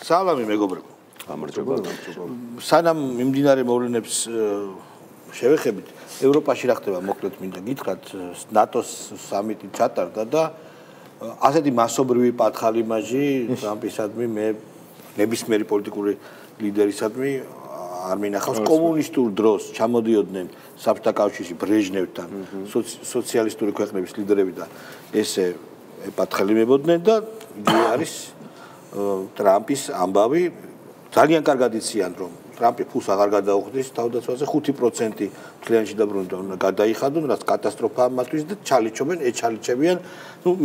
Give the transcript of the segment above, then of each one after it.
სალამი მეგობრებო. გამარჯობა. სანამ მიმდინარე მოვლენებს შევეხებით, ევროპაში რა ხდება, მოკლედ მინდა გითხრათ, ნატოს სამიტი ჩატარდა და ასეთი მასობრივი პათხალიმაჟი ტრამპისადმი მე ნებისმიერი პოლიტიკური ლიდერისადმი არ მინახავს. კომუნისტურ დროს ჩამოდიოდნენ საბჭოთა კავშირში ბრეჟნევთან, სოციალისტური ქვეყნების ლიდერები და ესე ეპათხალიმებოდნენ და იგი არის ტრამპის ამბავი ძალიან კარგად იციან რომ ტრამპი ფულს აღარ გადაუხდის თავდაცვაზე 5% მთლიანში დაბრუნდა უნდა გადაიხადონ რაც კატასტროფაა მათთვის და ჩალიჩობენ ეჩალიჩებიან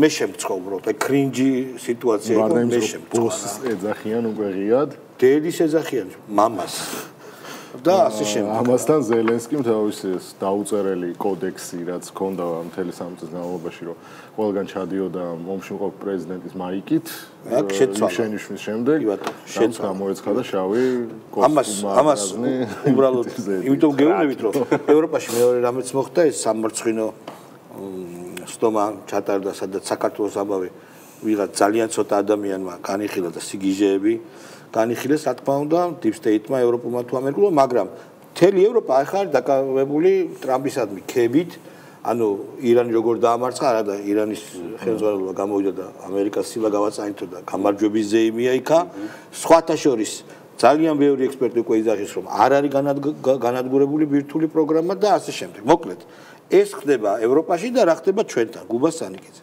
მე შემწყო უბრალოდ აი კრინჯი სიტუაცია იყო მე შემწყო ეძახიან უკვე ღიად დედის ეძახიან მამას და ასე შემდეგ ამასთან ზელენსკიმ თავისი დაუწერელი კოდექსი რაც ჰქონდა მთელი სამწუხარო განმავლობაში რომ ყველგან ჩადიოდა ომში მყოფ პრეზიდენტის მაიკით შეცვალა შემდეგ შეცვალა მოეცხადა შავი კოსტუმი ამას უბრალოდ იმიტომ გეუბნებით რომ ევროპაში მეორე რამეც მოხდა ეს სამარცხინო სტომა ჩატარდა სადაც საქართველოს ამბავი ვიღაც ძალიან ცოტა ადამიანმა განიხილა და სიგიჟეები განიხილეს რა თქმა უნდა deep state-მა ევროპულმა თუ ამერიკულმა მაგრამ მთელი ევროპა ახლა არის დაკავებული ტრამპისადმი ქებით ანუ ირანი როგორ დაამარცხა არა და ირანის ხელმძღვანელობა გამოვიდა და ამერიკას სილა გავაწანითო და გამარჯვების ზეიმია იქა სხვათა შორის ძალიან ბევრი ექსპერტი უკვე იძახის რომ არ არის განადგურებული ბირთვული პროგრამა და ასე შემდეგ მოკლედ ეს ხდება ევროპაში და რა ხდება ჩვენთან გუბას სანიკიძე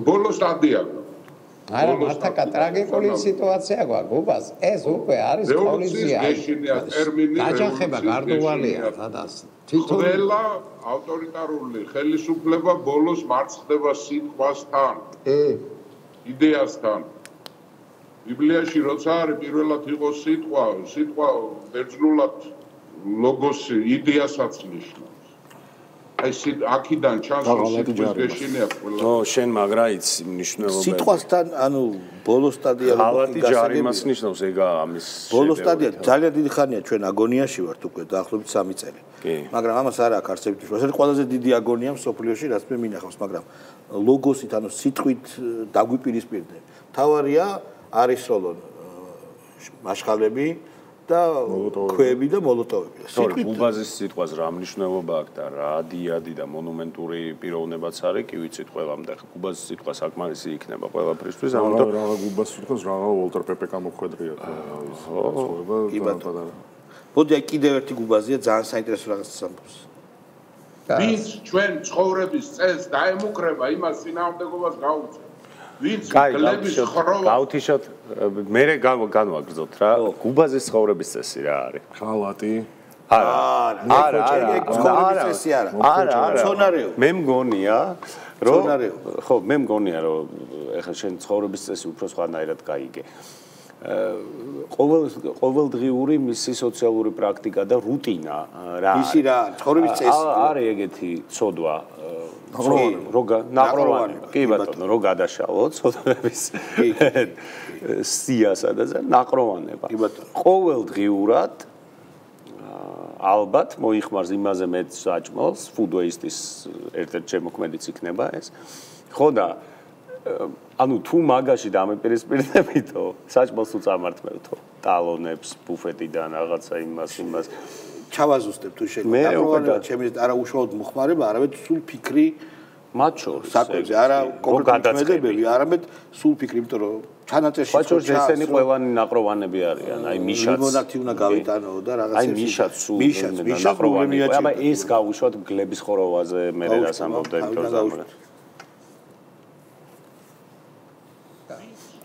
ბოლო სტადია არა მართლა ტრაგიკული სიტუაცია გვაქვს ეს უკვე არის პოლიცია აჯანხება გარდუვალია სადაც თვითონ ყველა ავტორიტარული ხელისუფლება ბოლოს მარცხდება სიტყვასთან იდეასთან ბიბლიაში როცა არის პირველად იყო სიტყვა ბერძნულად ლოგოსი იდეასაც ნიშნავს აი აქიდან ჩანს სიტყვის გეშინია ყველა ო შენ მაგრა იცი მნიშვნელობა სიტყვასთან ანუ ბოლო სტადია ხალათი ჯარიმას ნიშნავს ეგა ამის ბოლო სტადია ძალიან დიდი ხანია ჩვენ აგონიაში ვართ უკვე დაახლოებით 3 წელი მაგრამ ამას არ აქვს არსებითი ეს ყველაზე დიდი აგონია მსოფლიოში რაც მე მინახავს მაგრამ ლოგოსით ანუ სიტყვით დაგვიპირისპირდნენ თავარია არის სოლონ მაშხალები და ქვები და მოლოტოვები. სიტყვით გუბაზის სიტყვას რა მნიშვნელობა აქვს და რა დიადი და მონუმენტური პიროვნებაც არის, კი ვიცით ყველამ და გუბაზის სიტყვა საკმარისი იქნება ყველაფრისთვის, ამიტომ რა გუბაზის სიტყვას რა ვოლტერ პეპეკა მოხვედრია და მოდი აი კიდევ ერთი გუბაზია ძალიან საინტერესო რაღაცას ამბობს. ვინც ჩვენ ცხოვრების წესს დაემუქრება, იმას წინააღმდეგობას გაუწევს. ვინც გლების ხროვა გავთიშოთ მე განვაგრძოთ რა გუბაზის ცხოვრების წესი რა არის ხალატი არა ცხოვრების წესი არა ცონარეო მე მგონია რომ ხო მე მგონია რომ ეხლა შენ ცხოვრების წესი უფრო სხვანაირად გაიგე ყოველდღიური მისი სოციალური პრაქტიკა და რუტინა რა ისი რა ცხოვრების წესი არის ეგეთი ცოდვა ნაყროვანი კი ბატონო რო გადაშალო ცოდვების სიასა და ნაყროვანება კი ბატონო ყოველდღიურად ალბათ მოიხმარს იმაზე მეც საჭმელს food waste-ის ერთ-ერთი შემოქმედიც იქნება ეს ხო და ანუ თუ მაგაში დამეპირისპირდებითო საჭმელს თუ წამართმევთო ტალონებს ბუფეტიდან რაღაცა იმას ჩავაზუსტებ თუ შეიძლება ჩემს არა უშუალოდ მოხმარება არამედ სულ ფიქრი მათ შორის საკვებზე არა კონკრეტული არამედ სულ ფიქრი იმიტომ რომ ჩანაწერში მათ შორის ესენი ყველანი ნაყროვანები არიან აი მიშაც ლიმონათი უნდა გავიტანო და რაღაცა აი მიშაც სულ ნაყროვანი აბა ეს გავუშვათ გლების ხოროვაზე მე რას ამბობ და იმიტომ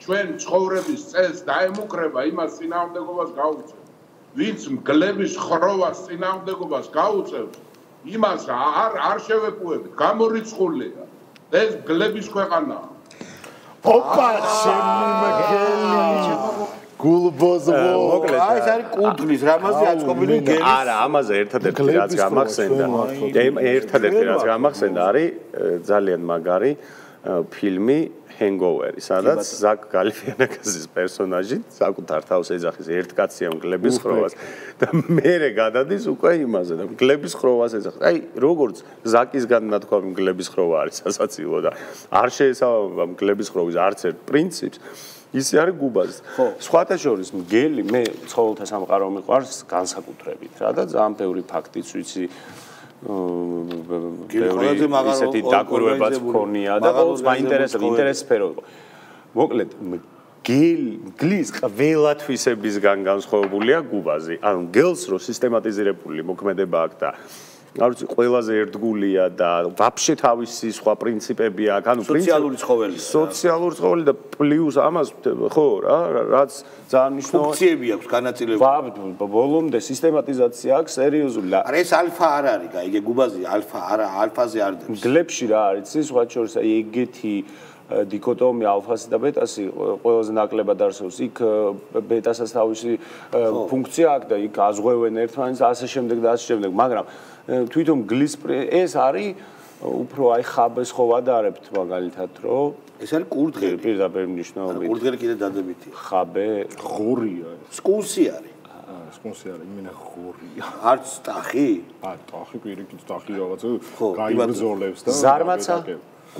ჩვენ ცხოვრების წესს დაემუქრება იმას წინააღმდეგობას გაუწევს ვინც გლების ხროვას წინააღმდეგობას გაუწევს იმას არ შევეპუებით გამორიცხულია ეს გლების ქვეყანაა ოპა შემიმგელი გულბოზო აი ეს არის კულტურის რამაზე აწყობილი გენის არა ამაზე ერთადერთი რაც გამახსენდა არის ძალიან მაგარი ფილმი Hangover, სადაც ზაკ გალიფიანაკასის პერსონაჟი საკუთარ თავს ეძახის ერთ კაცია მგლების ხროვას და მერე გადადის უკვე იმაზე და მგლების ხროვას ეძახის. აი, როგორც ზაკისგან ნათქვამი მგლების ხროვა არის სასაცილო და არ შეესაბამება მგლების ხროვის არც ერთ პრინციპს, ისე არის გუბაზი. სხვათა შორის მგელი მე ცხოველთა სამყარო მიყვარს განსაკუთრებით რა და ძალიან ბევრი ფაქტიც ვიცი ისეთი დაკვირვებაც მქონია და ყოველთვის მაინტერესებდა ინტერესის სფერო იყო. მოკლედ მგლის ყველა თვისებისგან განსხვავებულია გუბაზი. ანუ მგელს რო სისტემატიზირებული მოქმედება აქვს და არ ვიცი ყველაზე ერთგულია და ვაფშე თავისი სხვა პრინციპები აქვს. ანუ სოციალური ცხოველია. სოციალური ცხოველი და პლუს ამას ხო რა რაც ძალიან მნიშვნელოვანი ფუნქციები აქვს განაწილებული. ბოლომდე სისტემატიზაცია აქვს სერიოზული. არა ეს ალფა არ არის, გაიგე გუბაზი ალფა არა, ალფაზე არ დებს. მგლებში რა არის ის სხვა შორის აი ეგეთი დიქოტომია ალფასი და ბეტასი ყველაზე ნაკლებად არსებობს. იქ ბეტასაც თავისი ფუნქცია აქვს და იქ აზღვევენ ერთმანეთს ასე შემდეგ და ასე შემდეგ, მაგრამ თვითონ მგლის ეს არის უფრო აი ხაბეს ხო ვადარებთ მაგალითად რომ ეს არის კურდღელი პირდაპირ მნიშვნელობით. კურდღელი კიდე დადებითია. ხაბე ღორია ეს. სკუნსი არის. სკუნსი არის, იმენა ღორია. არც ტახი? ტახი პირიქით ტახი რაღაცა გაიბრძოლებს და ზარმაცა?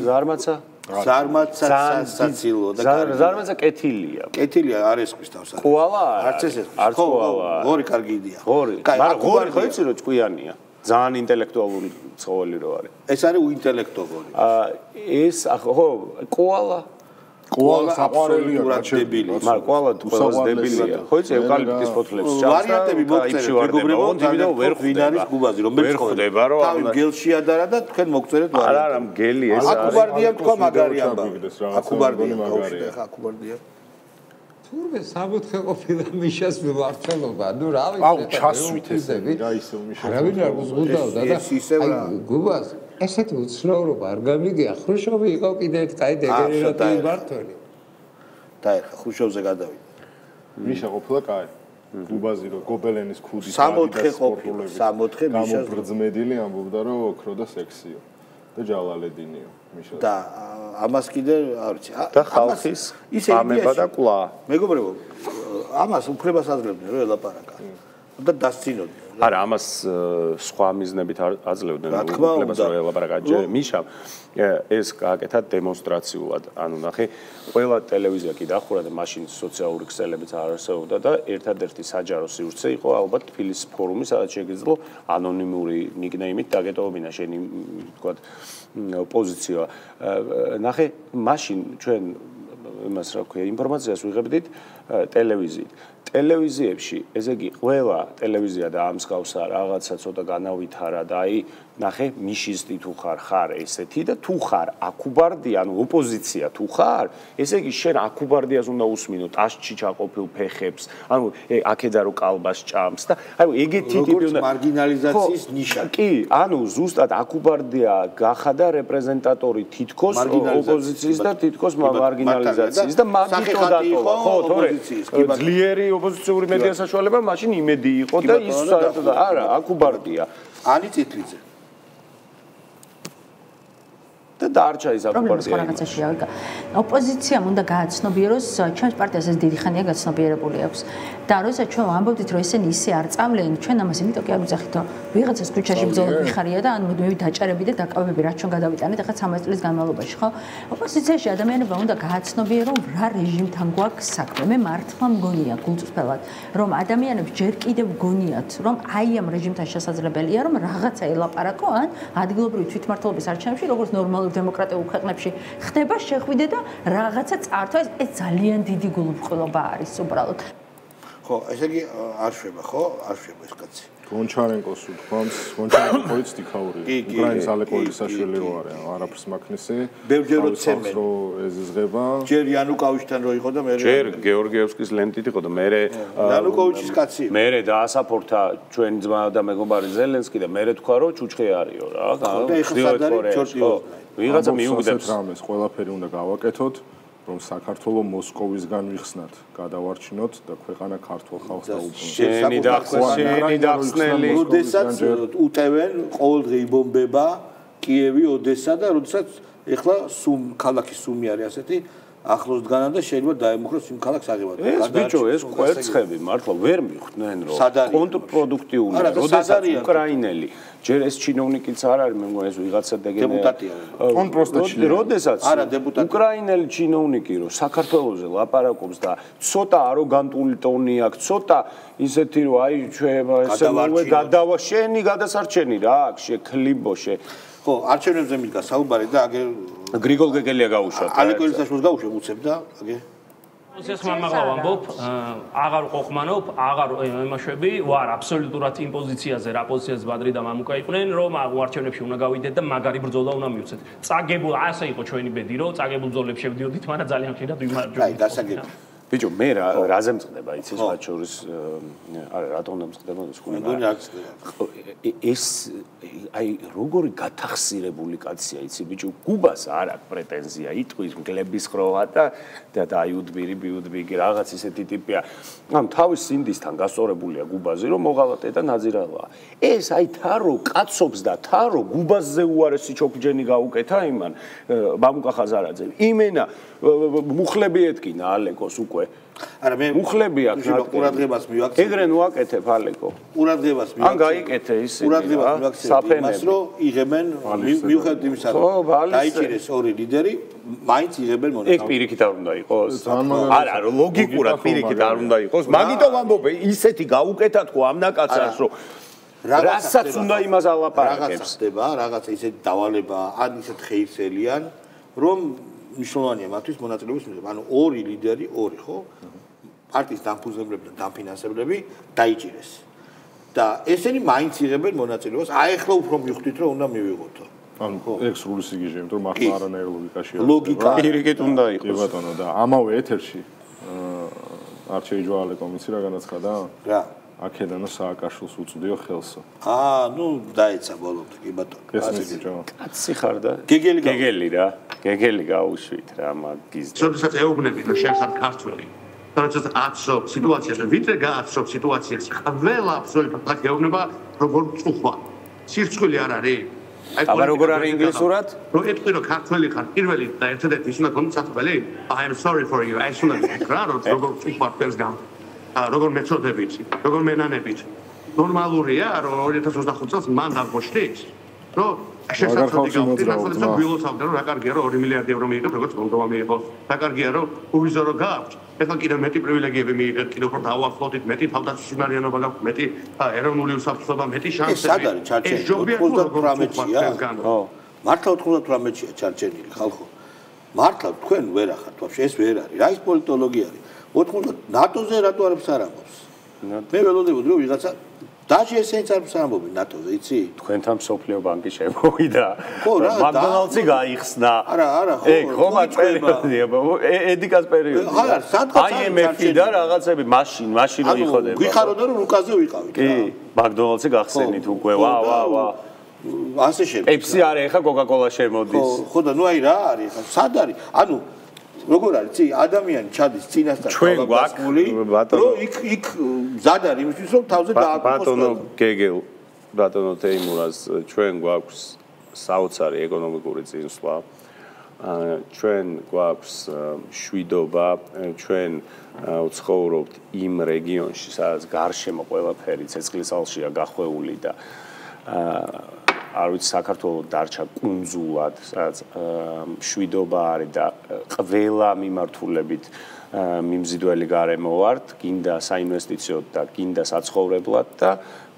ზარმაცა? ზარმაცა საცილო და ზარმაცა კეთილია. კეთილია არ ესყვის თავს. კოალა? არც ეს ესყვის. არც კოალა. ღორი კარგი იდეა. ღორი. მაგრამ ღორი ხო იცი რომ ჭკვიანია. ძალიან ინტელექტუალური ცხოველი რო არის. ეს არის უინტელექტუალური. ეს ხო კოალა კოალა საყვარელია დებილი. მაგრამ კოალა ყველაზე დებილია. ხო იცი ევკალიპტის ფოთლებს ჩავს. ვარიანტები მოგწერეთ მეგობრებო, ვერ ვინ არის გუბაზი, რომელიც ხდება რომ თავი მგელში ადარა და თქვენ მოგწერეთ ვარიანტები. არა, მგელი ეს არის. აკუბარდია თქვა მაგარი ამბავი. აკუბარდია, ხა აკუბარდია. თურმე საბოთხე ყოფილა მიშას მიმართულობა. ნუ რა ვიცი. აუ ჩასვით ესები რა ისე მიშა. არავინ არ გუზღუდავდა და აი გუბაზ ესეთი უცნაურობა არ გამიგია. ხრუშოვი იყო კიდე ერთ კაი დეგენერატიული მმართველი. დაერხა ხრუშოვზე გადავიდა. მიშა ყოფილა კაი. გუბაზი რო გობელენის ქუდის 64 ყოფილა. 64 მიშას გამოგრძმედილი ამბობდა რომ ოქრო და სექსიო. და ჯალალედინიო მიშა. და ამას კიდე არ ვიცი. და ხალხის ამება და კლა. მეგობრებო, ამას უფლებას აძლევდნენ რომ ელაპარაკა. და დასცინოდნენ. არა, ამას სხვა მიზნებით აძლევდნენ უფლებას რომ ელაპარაკა. მიშა ეს გააკეთა დემონსტრაციულად. ანუ ნახე, ყველა ტელევიზია კი დახურა და მაშინ სოციალური ქსელებიც არ არსებობდა და ერთადერთი საჯარო სივრცე იყო ალბათ თბილისის ფორუმი, სადაც შეგიძლია ანონიმური ნიკნეიმით დაგეტოვებინა შენი თქვა პოზიცია. ნახე, მაშინ ჩვენ იმას რა ქვია, ინფორმაციას ვიღებდით ტელევიზიით. ტელევიზიებში, ესე იგი, ყველა ტელევიზია და ამსგავსა რაღაცა ცოტა განავითარა და აი, ნახე, მიშისტი თუ ხარ ესეთი და თუ ხარ აკუბარდია, ანუ ოპოზიცია თუ ხარ, ესე იგი, შენ აკუბარდიას უნდა usმინო ტაშჩი ჩაყოფილ ფეხებს, ანუ აქედა რო კალბას ჭამს და აი, ეგეთი ტიპი უნდა მარგინალიზაციის ნიშა. კი, ანუ ზუსტად აკუბარდია გახადა რეპრეზენტატორი თითქოს ოპოზიციის და თითქოს მარგინალიზაციის და მაგიტო დატოვა. ხო, თორე ძლიერი ოპოზიციური მედია საშუალება მაშინ იმედი იყო და ის საერთოდ არა, აკუბარდია. ანი წითლიძე. და დარჩა ის აკუბარდია. რაღაცაშია. ოპოზიციამ უნდა გააცნობიეროს, ჩვენს პარტიას ეს დიდი ხანია გაცნობიერებული აქვს. და როცა ჩვენ ვამბობთ, რომ ესენი ისე არ წამლენ, ჩვენ ამას იმიტომ კი არ ვიძახით, რომ ვიღაცას ქუჩაში ბრძოლა მიხარია და ანუ მე დაჭარები და დაკავები რაც ჩვენ გადავიტანეთ ახლა 13 წლის განმავლობაში, ხო? ოპოზიციაში ადამიანებმა უნდა გააცნობიერონ, რა რეჟიმთან გვაქვს საქმე. მე მართლა მგონია გულწრფელად, რომ ადამიანებს ჯერ კიდევ გონიათ, რომ აი ამ რეჟიმთან შესაძლებელია, რომ რაღაცა ელაპარაკო ან ადგილობრივი თვითმმართველობის არჩევნებში, როგორც ნორმალურ დემოკრატიულ ქვეყნებში ხდება, შეხვიდე და რაღაცა წართვა, ეს ძალიან დიდი გულუბრყვილობა არის უბრალოდ. ხო, ესე იგი არ შვება, ხო? არ შვება ეს კაცი. გონჩარენკოს უთქვამს, გონჩარენკო იცით იქაურია. უკრაინის ალეკოვის საშველი რო არის, არაფერს მაქნისი. ბევრჯერ ცემენ. რო ეზიზღება. ჯერ იანუკოვიჩთან რო იყო და მე ჯერ გეორგიევსკის ლენტით იყო და მე იანუკოვიჩის კაცი. მე დაასაფორთა ჩვენი ძმა და მეგობარი ზელენსკი და მე თქვა რომ ჩუჩხე არისო რა. ვიღაცა მიუგდებს რამეს, ყველაფერი უნდა გავაკეთოთ. რომ საქართველოს მოსკოვისგან ვიხსნათ, გადავარჩინოთ და ქვეყანა ქართულ ხალხს დაუბრუნოთ. შენი დახსნელი. როდესაც უტევენ ყოველდღე იბომბება კიევი, ოდესა და როდესაც ეხლა ქალაქის სუმი არის ასეთი ახლოს დგანა და შეიძლება დაემუქროს იმ ქალაქს აღებად. ეს ბიჭო, ეს კვერცხები მართლა ვერ მიხვდნენ რომ კონტრპროდუქტიულია, როდესაც უკრაინელი ჯერ ეს ჩინოვნიკიც არ არის, მე მგონი ეს ვიღაცა დეპუტატია. Он просто როდესაც უკრაინელი ჩინოვნიკი რომ საქართველოზე ლაპარაკობს და ცოტა აროგანტული ტონი აქვს, ცოტა ისეთი რომ აი ჩვენ ესე გადავა შენი გადასარჩენი რა აქვს შექლიბო შე ხო, არჩევნებზე მიდგა საუბარი და აგერ გრიგოლ გეგელია გაუშვა. ალეკოელისაშვილს გაუშვა უცებ და აგერ ეს მამაღლა ვამბობ, აღარ ყოხმანობ, აღარ ემაშვები, ვარ აბსოლუტურად იმ პოზიციაზე, რა პოზიციაზე ბადრი და მამუკა იყვნენ, რომ არჩევნებში უნდა გავიდეთ და მაგარი ბრძოლა უნდა მივცეთ. წაგებულ ასე იყო ჩვენი ბედი, რომ წაგებულ ბრძოლებს შევდიოდით, მაგრამ ძალიან ხშირად ვიმარჯვებდით. აი, გასაგებია. ბიჭო, მე რაზე მწყდება იცი მათ შორის არა რატომ უნდა მწყდება ეს კუნა. მეგონი არ მწყდება. ეს აი როგორი გათახსირებული კაცია იცი ბიჭო, გუბას არ აქვს პრეტენზია, იტყვის მგლების ხროვა და აი უდბირი ბიუდბიგი რაღაც ისეთი ტიპია. ამ თავის სინდისთან გასწორებულია გუბაზე, რომ მოღალატე და ნაძირალა. ეს აი თარო კაცობს და თარო გუბაზე უარესი ჩოფჯენი გაუკეთა იმან მამუკა ხაზარაძე. იმენა მუხლები ეთკინა ალეკოს უკვე არა მე მუხლები აქვს ყურადღებას მივაქცევ ეგრე ნუ აკეთებ ალეკო ყურადღებას მივაქცევ ან გაიკეთე ისინი ყურადღებას მივაქცევ იმას რომ იღებენ მიუხედავად იმისა რომ დაიჭირეს ორი ლიდერი მაინც იღებენ მონეტას ეგ პირიქით არ უნდა იყოს არა ლოგიკურად პირიქით არ უნდა იყოს მაგიტომ ამბობ ისეთი გაუკეთა თქო ამ ნაკაცას რომ რასაც უნდა იმას ალაპარაკებს რაღაცა ხდება რაღაცა ისეთი დავალება ან ისეთ ხეირსელიან რომ მნიშვნელოვანია მათთვის მონაწილეობის მიღება. ანუ ორი ლიდერი, ორი ხო? პარტიის დამფუძნებლები და დამფინანსებლები დაიჭირეს. და ესენი მაინც იღებენ მონაწილეობას. აი ახლა უფრო მივხვდით რომ უნდა მივიღოთო. ანუ ეგ სრული სიგიჟე, იმიტომ რომ ახლა არანაირ ლოგიკაში არის. ლოგიკა პირიქით უნდა იყოს. კი ბატონო და ამავე ეთერში არ შეიჯვა ალეკომ იცი რა განაცხადა? რა? აქედანო სააკაშვილს უწვდიო ხელსო. ნუ დაეცა ბოლომდე კი ბატონო. კაცი ხარ და გეგელი რა. გეგელი გაუშვით რა მაგის. შესაძლოა ეუბნები რომ შენ ხარ ქართველი. თორემ აცობ სიტუაციაში, ვიდრე გააცობ სიტუაციაში, ყველა აბსოლუტურად გეუბნება როგორ წუხვა. სირცხვილი არ არის. აბა როგორ არის ინგლისურად? რომ ეთქვი რომ ქართველი ხარ, პირველი და ერთადერთი ის უნდა გქონდეს საფრთხელი. I am sorry for you. ეს უნდა გქრა რომ როგორ წუხვა ფერს გამ. როგორ მეწოდებით, როგორ მენანებით. ნორმალურია რომ 2025 წელს მან დაგოშტით. რომ შესაძლოა გილოცავდა რომ რა კარგია რომ 2 მილიარდი ევრო მიიღებ როგორც მომდომა მიიღოს. რა კარგია რომ უვიზორო გააქვთ. ეხლა კიდევ მეტი პრივილეგიები მიიღეთ, კიდევ უფრო დავახლოვდით, მეტი თავდაცვისმარიანობა გაქვთ, მეტი ეროვნული უსაფრთხოება, მეტი შანსები. ეს სად არის ჩარჩენილი? 98-ია. ხო. მართლა 98-ია ჩარჩენილი ხალხო. მართლა თქვენ ვერ ახართ ვაფშე ეს ვერ არის. რა ის პოლიტოლოგია არის? 90 ნატოზე რატო არაფერს არ ამბობს? მე ველოდებოდი რომ ვიღაცა დაჟე ესენც არაფერს არ ამბობენ ნატოზე, იცი? თქვენთან სოფლიო ბანკი შემოვიდა. მაკდონალდსი გაიხსნა. არა, ხო. ეგ ხომ პერიოდია, ედიკას პერიოდი. IMF-ი და რაღაცები მაშინ რო იხოდება. გვიხაროდა რომ რუკაზე ვიყავით. კი, მაკდონალდსი გახსენით უკვე. ვა. ასე შემდეგ. პეპსი არის, ხა კოკა-კოლა შემოდის. ხო და ნუ აი რა არის, ხა სად არის? ანუ როგორ არის ცი ადამიანი ჩადის წინასწარ ჩვენ გვაქვს რომ იქ მზად არის იმისთვის რომ თავზე დააკონოს ბატონო თეიმურას ჩვენ გვაქვს საოცარი ეკონომიკური წინსვლა ჩვენ გვაქვს შვიდობა ჩვენ ვცხოვრობთ იმ რეგიონში სადაც გარშემო ყველაფერი ცეცხლისალშია გახვეული და არ ვიცი საქართველოს დარჩა კუნძულად, სადაც შვიდობა არის და ყველა მიმართულებით მიმზიდველი გარემო ვართ, გინდა საინვესტიციოდ და გინდა საცხოვრებლად და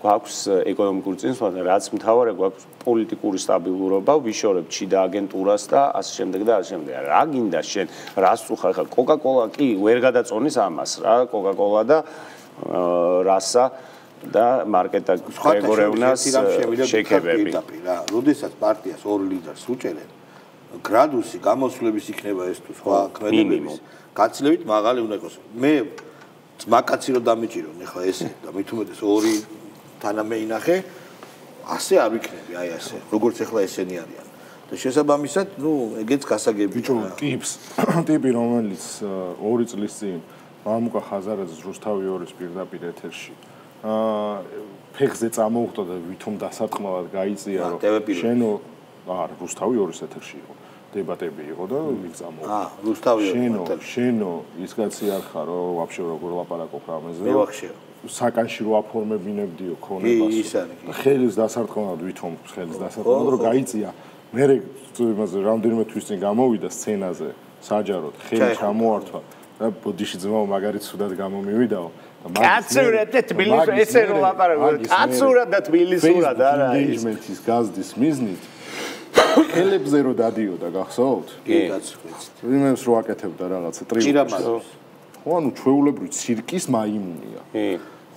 გვაქვს ეკონომიკური წინსვლა და რაც მთავარია გვაქვს პოლიტიკური სტაბილურობა, ვიშორებთ შიდა აგენტურას და ასე შემდეგ და ასე შემდეგ. რა გინდა შენ, რას წუხარ ხარ? კოკა-კოლა კი ვერ გადაწონის ამას რა, კოკა-კოლა და რასა და მარკეტა გრეგორევნას შექებები. რა, როდესაც პარტიას ორ ლიდერს უჭერენ, გრადუსი გამოსვლების იქნება ეს თუ სხვა ქმედებების გაცილებით მაღალი უნდა იყოს. მე ძმაკაცი რომ დამიჭირონ ეხლა ესე და მით უმეტეს ორი თანამეინახე, ასე არ ვიქნები, აი ასე, როგორც ეხლა ესენი არიან. და შესაბამისად, ნუ ეგეც გასაგები. ბიჭო, ტიპი რომელიც 2 წლის წინ მამუკა ხაზარაძის რუსთავი 2-ის პირდაპირ ეთერში ფეხზე წამოუხდა და ვითომ დასარტყმელად გაიწია რომ შენო რუსთავი 2-ის ეთერში იყო დებატები იყო და მიგზამო. რუსთავი შენო ის კაცი არ ხარ, რომ ვაფშე როგორ ლაპარაკობ ამაზე. მე ვახშე. საკანში რო აფორმებინებდიო ქონებას. ის არის. ხელის დასარტყმად ვითომ ხელის დასარტყმად რომ გაიწია. მე იმაზე რამდენიმე თვის წინ გამოვიდა სცენაზე საჯაროდ ხელი ჩამოართვა და ბოდიში ძმაო მაგარი ცუდად გამომივიდაო. კაცურად და თბილისში ესე რომ ლაპარაკობ. კაცურად და თბილისურად არა ის. ინგეიჯმენტის გაზდის მიზნით ხელებზე რო დადიოდა გახსოვთ? კი კაცო ვიცით. იმებს რო აკეთებდა რაღაცა ტრიუმფს. ხო ანუ ჩვეულებრივი ცირკის მაიმუნია.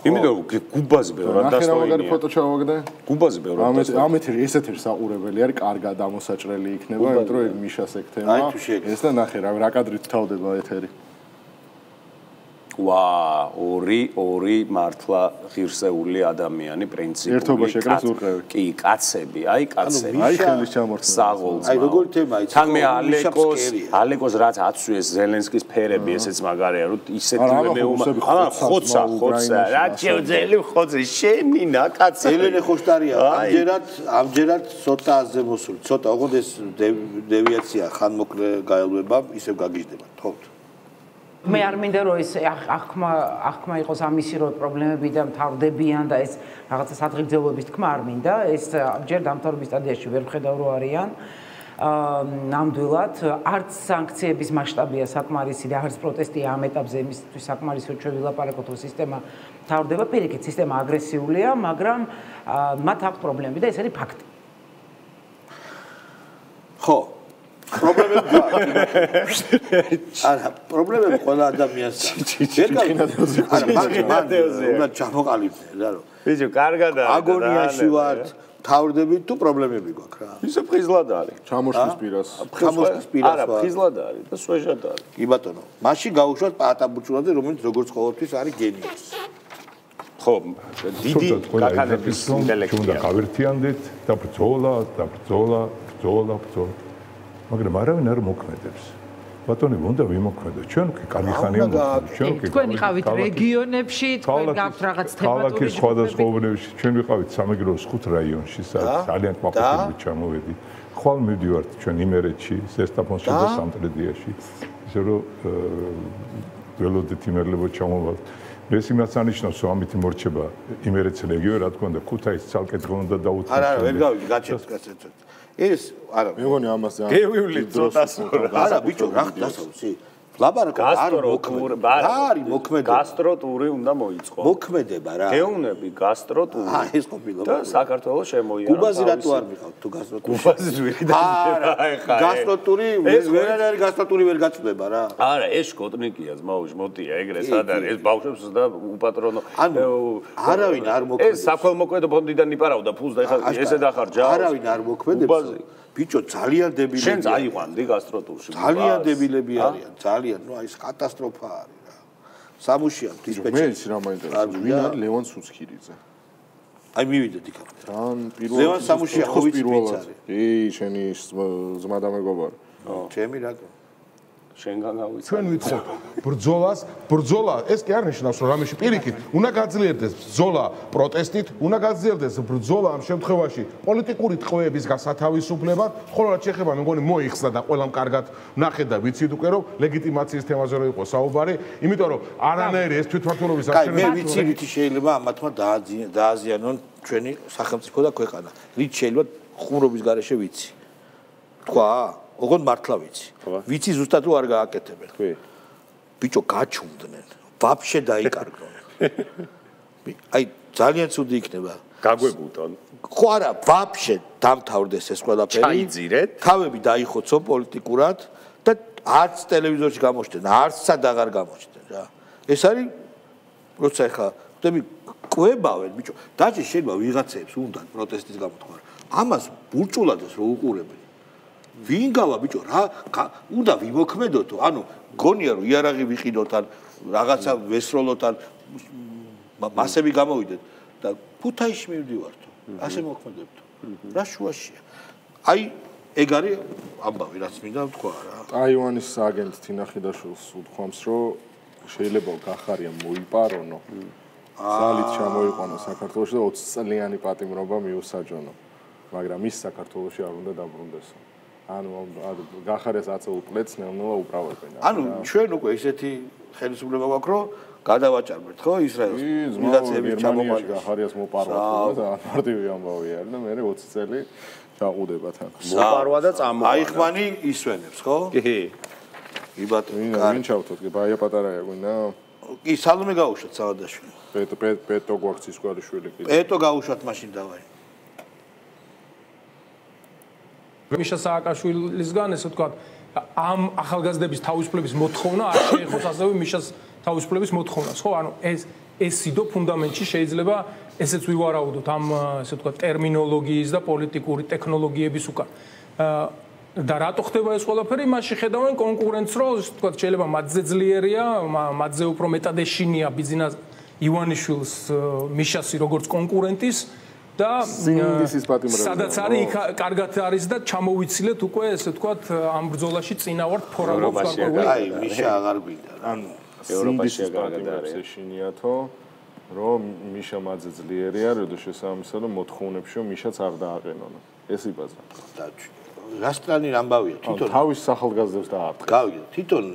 იმიტომ გუბაზე ბევრად დასწორია. ახლა მაგარი ფოტო ჩავაგდე. გუბაზე ბევრად დასწორია. ამეთერი ესეთერ საყურებელი არის, კარგად ამოსაჭრელი იქნება, იმიტომ რომ ეგ მიშას ეკთება. ეს და ნახე რა კადრით თავდება ეთერი. ორი მართლა ღირსეული ადამიანი პრინციპული. ერთობა შეკრეს ურყევი. კი, კაცები, აი კაცები. აი ხელის ჩამორთმა. საღოლწმო. აი როგორი თემა იცი. თან მე ალეკოს რაც აცვიეს ზელენსკის ფერები, ესეც მაგარია, რომ ისეთი ხოცა. რა ჯევძელი ხოცა, შენი ნაკაცი. ელენე ხოშტარია, ამჯერად ცოტა აზემოსული, ცოტა ოღონდ ეს დევიაცია ხანმოკლე გაელვება, ისევ გაგიჟდება, თხოვთ. მე არ მინდა რომ ეს ახმა იყოს ამისი რომ პრობლემები და მთავრდებიან და ეს რაღაცა სადღეგრძელოების თქმა არ მინდა ეს ჯერ დამთავრების სტადიაში ვერ ვხედავ რომ არიან ნამდვილად არც სანქციების მასშტაბია საკმარისი და არც პროტესტია ამ ეტაპზე იმისთვის საკმარისი რომ ჩვენ ვილაპარაკოთ რომ სისტემა მთავრდება პირიქით სისტემა აგრესიულია მაგრამ მათ აქვს პრობლემები და ეს არის ფაქტი ხო პრობლემები გვაქვს. არა, პრობლემები ყველა ადამიანს აქვს. უნდა ჩამოყალიბდე რა რომ. ბიჭო, კარგად არის. აგონიაში ვართ, თავრდებით თუ პრობლემები გვაქვს რა. ისე ფხიზლად არის. ჩამოშლის პირას. ჩამოშლის პირას არა, ფხიზლად არის და სვეჟად არის. კი ბატონო, მაშინ გავუშვათ პატაბუჩულაძე, რომელიც როგორც ყოველთვის არის გენიოსი. ხო, დიდი გაქანების ინტელექტია. უნდა გავერთიანდეთ და ბრძოლა. მაგრამ არავინ არ მოქმედებს. ბატონები უნდა ვიმოქმედოთ. ჩვენ კი კარგი ხანია მოქმედებს. ჩვენ კი თქვენ იყავით რეგიონებში, თქვენ გაქვთ რაღაც თემატური ქალაქის სხვადასხვა უბნებში, ჩვენ ვიყავით სამეგრელოს 5 რაიონში, სადაც ძალიან კმაყოფილებით ჩამოვედი. ხვალ მივდივართ ჩვენ იმერეთში, ზესტაფონში და სამტრედიაში. ისე რომ ველოდეთ იმერლებო ჩამოვალთ. ეს იმას ანიშნავს, რომ ამით მორჩება იმერეთის რეგიონი, რა თქმა უნდა, ქუთაისს ცალკე დღე უნდა დაუწყოს. არა, ვერ გავიგე, გაჩერდეთ. ეს არა მე მგონი ამას ძალიან გევიული წოტას არა ბიჭო რა ხდასავსი ლაბარაკო არის მოქმედება გასტროტური უნდა მოიწყო მოქმედება რა გეუნები გასტროტური ეს ყოფილა და საქართველოს შემოიარა გუბაზი რატო არ მიყავთ თუ გასტროტური გუბაზი ვირიდან არა გასტროტური ვერ არის გასტროტური ვერ გაწდება რა არა ეს შკოტნიკია ზმაუჟ მოტია ეგრე სად არის ეს ბავშვებს და უპატრონო არავინ არ მოქმედებს ეს საქველმოქმედო ფონდიდან იპარავდა ფულს და ეხლა ესე დახარჯა არავინ არ მოქმედებს ბიჭო ძალიან დებილები შენ წაიყვანდი გასტროტურში ძალიან დებილები არიან ძალიან ნუ აი ეს კატასტროფა არის რა სამუშია დისპეჩერი მე ის რა მაინტერესებს ვინ არის ლევან სუცქირიძე აი მივიდეთ იქამდე თან პირველ ლევან სამუშია ხო ვიცი ვინც არის კი შენი ძმა და მეგობარი ჩემი რატო შენგან გავიცი ჩვენ ვითხოთ ბრძოლა ეს კი არ ნიშნავს რომ რამეში პირიქით უნდა გაძლიერდეს ბრძოლა პროტესტით უნდა გაძლიერდეს ბრძოლა ამ შემთხვევაში პოლიტიკური ტყვეების გასათავისუფლებად ხოლო რაც შეეხება მე მგონი მოიხსნა და ყველამ კარგად ნახეთ და ვიცით უკვე რომ ლეგიტიმაციის თემაზე რო იყო საუბარი იმიტომ რომ არანაირი ეს თვითმმართველობის არჩევნები მე ვიცი რითი შეიძლება ამათმა დააზიანონ ჩვენი სახელმწიფო და ქვეყანა რით შეიძლება ხუმრობის გარეშე ვიცი თქვა ოღონდ მართლა ვიცი ზუსტად თუ არ გააკეთებენ კი ბიჭო გაჩუმდნენ ვაფშე დაიკარგონ აი ძალიან ცუდი იქნება გაგვეგუტონ ხო არა ვაფშე დამთავრდეს ეს ყველაფერი ჩაიძირეთ თავები დაიხოცო პოლიტიკურად და არც ტელევიზორში გამოჩნდნენ არც სად აღარ გამოჩნდნენ რა ეს არის როცა ახლა ხდები კვებავენ ბიჭო დაჭი შეიძლება ვიღაცებს უნდათ პროტესტის გამოთქვა ამას ბურჭულაძეს რო უყურებენ ვინ გავა ბიჭო რა უნდა ვიმოქმედოთო ანუ გონია რომ იარაღი ვიყიდოთ ან რაღაცა ვესროლოთ ან მასები გამოვიდეთ და ქუთაისში მივდივართო ასე მოქმედებთო რა შუაშია აი ეგ არის ამბავი რაც მინდა ვთქვა რა ტაივანის აგენტ თინა ხიდაშვილს უთქვამს რომ შეიძლება გახარია მოიპარონო ძალით ჩამოიყვანო საქართველოში და 20 წლიანი პატიმრობა მიუსაჯონო მაგრამ ის საქართველოში არ უნდა დაბრუნდესო ანუ გახარიას აწეულ პლეტს ნელ-ნელა უправებენ. ანუ ჩვენ უკვე ისეთი ხელისუფლება გვაქვს, რომ გადავაჭარბეთ, ხო, ისრაელს. მიგაცები ჩამოყალიბდა გახარიას მოპარვა და მარტივი ამბავი არის და მე 20 წელი ჩაყუდება თან. მოპარვა და წამოყალიბდა. აიხმანი ისვენებს, ხო? კი. იბათ, ვინ ჩავთოთ, კი, ბაია პატარაა გვინდა? კი, სალომე გაუშვათ სავადაშვილი. პეტო გვაქვს ისკვარიშვილი კი. პეტო გაუშვათ მაშინ დავაი. მიშა სააკაშვილისგან ესე ვთქვათ, ამ ახალგაზრდების თავისუფლების მოთხოვნა არ შეეხოს ასევე მიშას თავისუფლების მოთხოვნას, ხო? ანუ ეს სიდო ფუნდამენტში შეიძლება ესეც ვივარაუდოთ ამ ესე ვთქვათ ტერმინოლოგიის და პოლიტიკური ტექნოლოგიების უკან. და რატო ხდება ეს ყველაფერი? მასში ხედავენ კონკურენტს, რომ ესე ვთქვათ შეიძლება მათზე ძლიერია, მათზე უფრო მეტად ეშინია ბიზნეს ივანიშვილს მიშასი როგორც კონკურენტის და სადაც არის იქ კარგად არის და ჩამოვიცილეთ უკვე ესე ვთქვათ ამ ბრძოლაში წინავართ ფორამობს გარკვეული. აი, მიშა აღარ გვინდა. ანუ ევროპაში გადაარეს ეშინიათო, რომ მიშა მაძე ძლიერია, როდესაც შესაბამისად მოთხოვნებში რომ მიშაც არ დააყენონა. ეს იბაზრა. რასტრანი ამბავია, თვითონ თავის ახალგაზრდებს დაარტყეს. გავიგე, თვითონ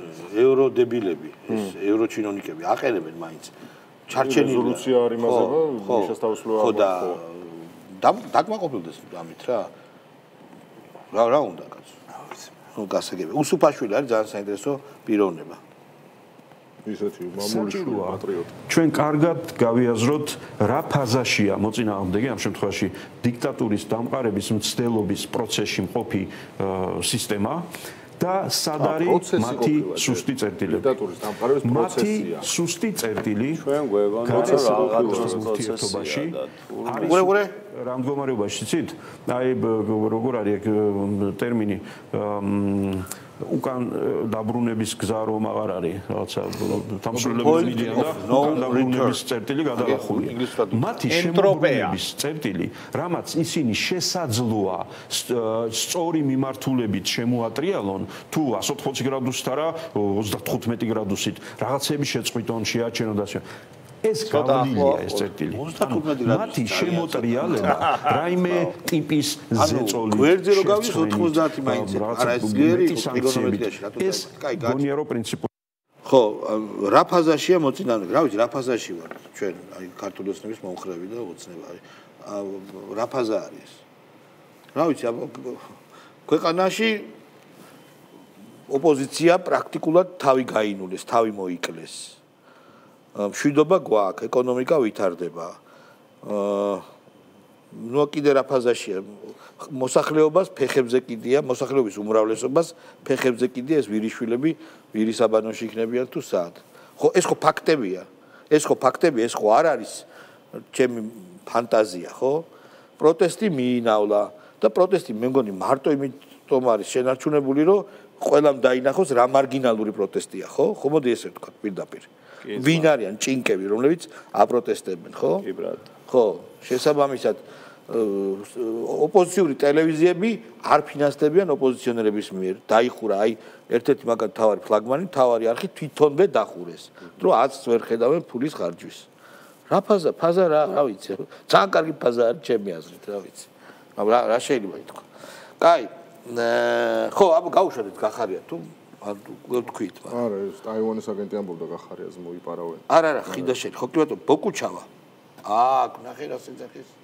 ევროდებილები, ეს ევროჩინონიკები აყენებენ მაინც. ჩარჩენილი რეზოლუცია არ იმაზება, მიშას თავისუფლება. ხო და დაკმაყოფილდეს ამით რა. რა უნდა კაცო? ნუ გასაგები. უსუფაშვილი არის ძალიან საინტერესო პიროვნება. ისეთი მამული პატრიოტი. ჩვენ კარგად გავიაზროთ რა ფაზაშია მოწინააღმდეგე ამ შემთხვევაში დიქტატურის დამყარების მცდელობის პროცესში მყოფი სისტემა და სად არის მათი სუსტი წერტილი. დიქტატურის დამყარების პროცესია. მათი სუსტი წერტილი ჩვენ გვეგონა რაღაც ურთიერთობაში არის რა მდგომარეობაში ცით? აი როგორ არის ტერმინი უკან დაბრუნების გზა რომ აღარ არის რაღაცა დამსრულებელი მიდიან და უკან დაბრუნების წერტილი გადალახულია. მათი შემობრუნების წერტილი, რამაც ისინი შესაძლოა სწორი მიმართულებით შემოატრიალონ, თუ 180 გრადუსით არა 35 გრადუსით რაღაცები შეწყვიტონ, შეაჩენონ და ეს გავლილია ეს წერტილი. მათი შემოტრიალება რაიმე ტიპის ზეწოლი. გვერდზე რო გავის 90 მაინც. არა ეს გერი ტრიგონომეტრიაში რატო ეს გონია რომ პრინციპი. ხო, რა ფაზაშია მოწინააღმდეგე? რა ვიცი, რა ფაზაში ვარ ჩვენ, აი ქართული ოცნების მომხრეები და ოცნება არის. რა ფაზა არის? რა ვიცი, ქვეყანაში ოპოზიცია პრაქტიკულად თავი გაინულეს, თავი მოიკლეს. მშვიდობა გვაქვს, ეკონომიკა ვითარდება. ნუ კიდე რა ფაზაშია? მოსახლეობას ფეხებზე კიდია, მოსახლეობის უმრავლესობას ფეხებზე კიდია ეს ვირიშვილები, ვირისაბანოში იქნებიან თუ სად. ხო, ეს ხო ფაქტებია. ეს ხო ფაქტებია, ეს ხო არ არის ჩემი ფანტაზია, ხო? პროტესტი მიინავლა და პროტესტი მე მგონი მარტო იმიტომ არის შენარჩუნებული, რომ ყველამ დაინახოს რა მარგინალური პროტესტია, ხო? ხო, მოდი ესე ვთქვა პირდაპირ. ვინ არიან ჭინკები, რომლებიც აპროტესტებენ, ხო? კი, ბრატ. ხო, შესაბამისად ოპოზიციური ტელევიზიები არ ფინანსდებიან ოპოზიციონერების მიერ. დაიხურა აი ერთ-ერთი მაგალითად თავარი ფლაგმანი, თავარი არხი თვითონვე დახურეს, რომ აც ვერ ხედავენ ფულის ხარჯვის. რა ფაზა რა ვიცი. ძალიან კარგი ფაზა არის ჩემი აზრით, რა ვიცი. მაგრამ რა შეიძლება ითქვა. კაი, ხო, აბა გაუშვათ გახარია თუ ვთქვით, მაგრამ არა, ეს ტაივანის აგენტი ამბობდა გახარიას მოიპარავენ. არა, ხიდაშენი, ხო, კი ბატონო, ბოკუჩავა. აქ ნახე რა სეძახის.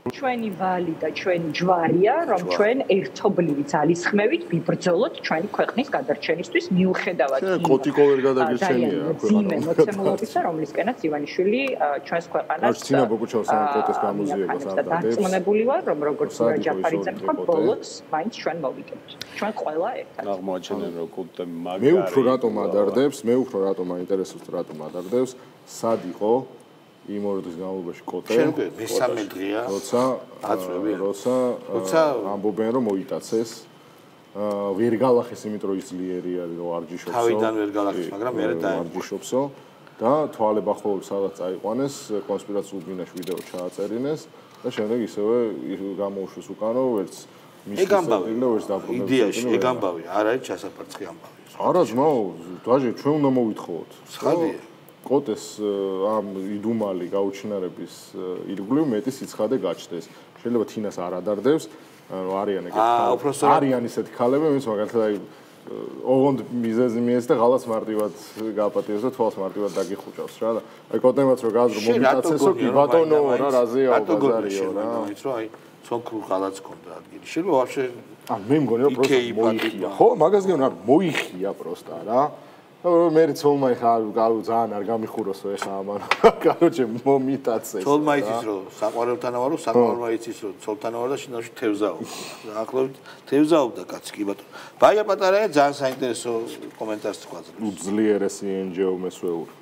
ჩვენი ვალი და ჩვენი ჯვარია, რომ ჩვენ ერთობლივი ძალისხმევით ვიბრძოლოთ ჩვენი ქვეყნის გადარჩენისთვის, მიუხედავად კოტიკო ვერ გადაგირჩენია ქვეყანა. მოცემულობისა, რომლისკენაც ივანიშვილი ჩვენს ქვეყანას არჩინა ბოკუჩავს ამ კოტეს გამოძიებას არ დადებს. დარწმუნებული ვარ, რომ როგორც ჯაფარიძე თქვა, ბოლოს მაინც ჩვენ მოვიგებთ. ჩვენ ყველა ერთად. აღმოაჩენენ რომ კოტე მაგარი. მე უფრო რატომ ადარდებს, მე უფრო რატომ აინტერესებს რატომ ადარდებს, სად იყო იმ ორ დღის განმავლობაში კოტე მესამე დღეა როცა ამბობენ რომ მოიტაცეს ვერ გალახეს იმიტომ რომ ის ძლიერი არის რომ არ ჯიშობსო თავიდან ვერ გალახეს მაგრამ მე არ ჯიშობსო და თვალებახოებს სადაც წაიყვანეს კონსპირაციულ ბინაში ვიდეო ჩააწერინეს და შემდეგ ისევე გამოუშვეს უკანო ვერც ეს ამბავი იდეაში ეგ ამბავი არ არის ჩასაფარცხი ამბავი არა ძმაო დაჟე ჩვენ უნდა მოვითხოვოთ სხადია კოტეს ამ იდუმალი გაუჩინარების ირგვლივ მეტი სიცხადე გაჩნდეს. შეიძლება თინას არ ადარდებს, არიან ეგეთი არიან ისეთი ქალები, ვინც მაგალითად აი ოღონდ მიზეზი მიეს და ღალას მარტივად გააპატიოს და თვალს მარტივად დაგიხუჭავს რა. აი კოტემაც რო გაზრო მომიტაცესო კი ბატონო რა რაზეა ბაზარიო რა. რომ აი ცოქრულ ღალაც ქონდა ადგილი. შეიძლება ვაფშე მე მგონი რომ პროსტა მოიხია. ხო, მაგას გეუბნები რა მოიხია პროსტა რა. მე ცოლმა ხა ძალიან არ გამიხუროსო ეხა ამან. კაროჩე მომიტაცეს. ცოლმა იცის რომ საყვარელთან ვარო, საყვარელმა იცის რომ ცოლთან ვარ და შინაში თევზაობ. ახლობით თევზაობდა კაცი კი ბატონო. ბაია პატარაა ძალიან საინტერესო კომენტარს თქვა. უძლიერესი NGO მესვეული.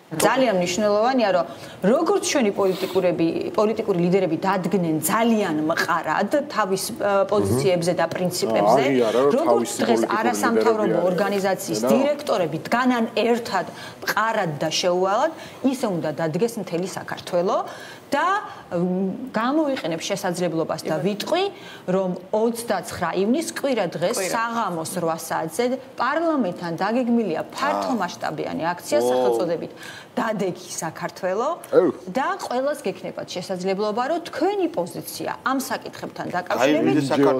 ძალიან მნიშვნელოვანია რომ როგორც ჩვენი პოლიტიკური ლიდერები დადგნენ ძალიან მყარად თავის პოზიციებზე და პრინციპებზე როგორც დღეს არასამთავრობო ორგანიზაციის დირექტორები დგანან ერთად მყარად და შეუვალად ისე უნდა დადგეს მთელი საქართველო და გამოვიყენებ შესაძლებლობას და ვიტყვი რომ 29 ივნის კვირა დღეს საღამოს 8 საათზე პარლამენტთან დაგეგმილია ფართომასშტაბიანი აქცია სახელწოდებით დადეგი საქართველო და ყველას გექნებათ შესაძლებლობა რომ თქვენი პოზიცია ამ საკითხებთან დაკავშირებით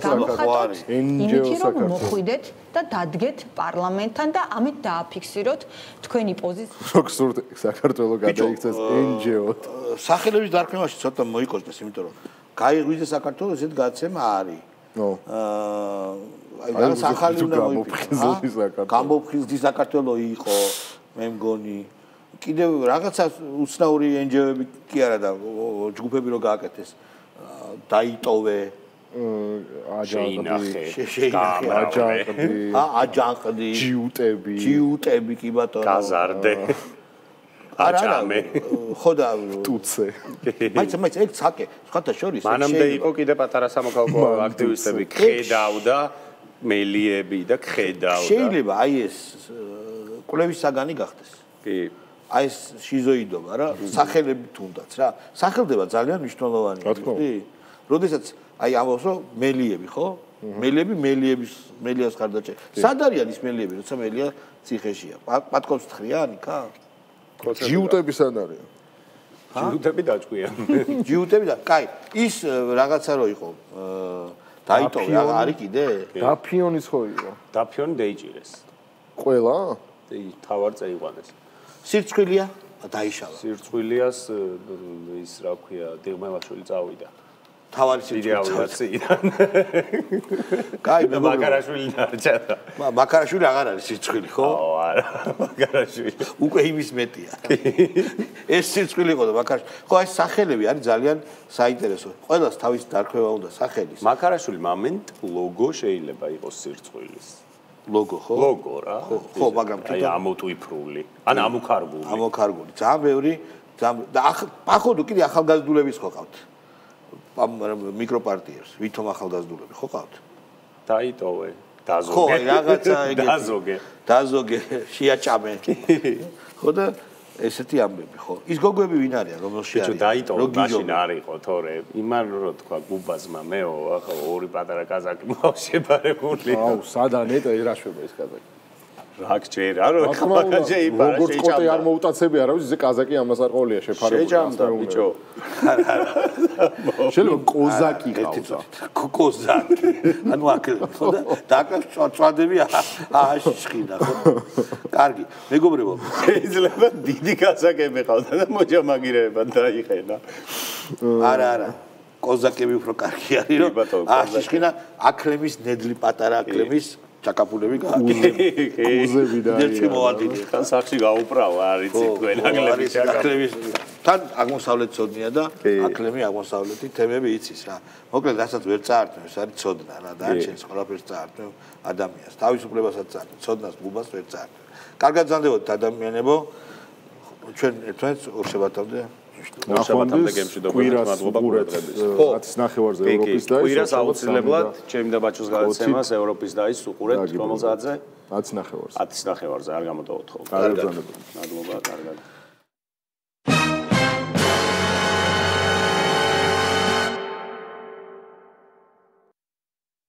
გამოხატოთ იმით რომ მოხვიდეთ და დადგეთ პარლამენტთან და ამით დააფიქსიროთ თქვენი პოზიცია როგორც საქართველო გადაიქცეს NGO-თ სახელების დარქმევაში ცოტა მოიკოჭდეს იმიტომ რომ გაიღვიძე საქართველოს ესეთ გაცემა არის აი რა სახალი უნდა მოიფიქროს გამოფხიზდი საქართველო იყო მე მგონი კიდევ რაღაცა უცნაური NGO-ები კი არა და ჯგუფები რო გააკეთეს დაიტოვე აჯანყდი ჯიუტები კი ბატონო გაზარდე აჭამე ხო და ტუცე მაიც ეგ ცაკე სხვათა შორის მანამდე იყო კიდე პატარა სამოქალაქო აქტივისტები ხედავდა მელიები და ხედავდა შეიძლება აი ეს კვლევის საგანი გახდეს კი აი ეს შიზოიდობა რა სახელები თუნდაც რა სახელდება ძალიან მნიშვნელოვანია ხი როდესაც აი ამბობს რომ მელიები ხო მელიას ხარდაჭე სად არიან ის მელიები როცა მელია ციხეშია პატკობს თხრიან იქა ჯიუტები სად არიან ჯიუტები დაჭყვიან ჯიუტები და კაი ის რაღაცა რო იყო დაიტოვე არის კიდე დაფიონის ხო იყო დაფიონი დაიჭირეს ყველა თავარ წაიყვანეს სირცხვილია დაიშალა სირცხვილიას ის რა ქვია დიღმელაშვილი წავიდა თავარი სირცხვილი კაი მე მაკარაშვილი დარჩა მაკარაშვილი აღარ არის სირცხვილი ხო არა მაკარაშვილი უკვე იმის მეტია ეს სირცხვილი იყო და მაკარაშვილი ხო ეს სახელები არის ძალიან საინტერესო ყველას თავის დარქმევა უნდა სახელის მაკარაშვილი მომენტ ლოგო შეიძლება იყოს სირცხვილის ლოგო ხო? ლოგო რა. ხო, მაგრამ აი ამოტვიფრული. ან ამოქარგული. ამოქარგული. ძალიან ბევრი და ახალ კიდე ახალგაზრდულების ხო ყავთ? მიკროპარტიებს, ვითომ ახალგაზრდულები ხო ყავთ? დაიტოვე, დაზოგე. ხო, რაღაცა ეგეთი. დაზოგე, შეაჭამე. ხო და ესეთი ამბები ხო? ის გოგოები ვინ არიან, რომელში არის? ბიჭო, დაიტოვე, მაშინ არ იყო, თორე იმან რო თქვა გუბაზმა მეო, ახლა ორი პატარა კაზაკი მაქვს შეფარებული. აუ, სადა ნეტა ერაშვება ეს კაზაკი. რა გჭირა რომ ხმაგა შეიფარა როგორც კოტე არ მოუტაცები არა ვიცი კაზაკი ამას არ ყოლია შეფარებული შეჭამდა ბიჭო შეიძლება კოზაკი ყავდა კოზაკი ანუ აქ ხოდა დაკაცვადები ააშიშხინა ხო კარგი მეგობრებო შეიძლება დიდი კაზაკები ყავდა და მოჯამაგირებად დაიყენა არა კოზაკები უფრო კარგი არის რომ ააშიშხინა აკლემის ნედლი პატარა აკლემის ჩაკაპულები კუზები და ერთი მოვადინე თან სახში გაუправა არის თქვენ აკლემის თან აღმოსავლეთ ცოდნია და აკლემი აღმოსავლეთი თემები იცის რა მოკლედ რასაც ვერ წაართმევ ეს არის ცოდნა რა დაარჩენს ყველაფერს წაართმევ ადამიანს თავისუფლებასაც წაართმევ ცოდნას ბუბას ვერ წაართმევ კარგად ზანდებოდეთ ადამიანებო ჩვენ ერთმანეთს ორშაბათამდე ნახავთ გემშვიდობებით მადლობა ყურადღების. რაც ნახევარზე ევროპის და კვირას აუცილებლად ჩემი და ბაჩოს გადაცემას ევროპის და ის უყურებთ რომელ საათზე? 10 ნახევარზე. 10 ნახევარზე არ გამოტოვოთ ხოლმე. კარგად. მადლობა, კარგად.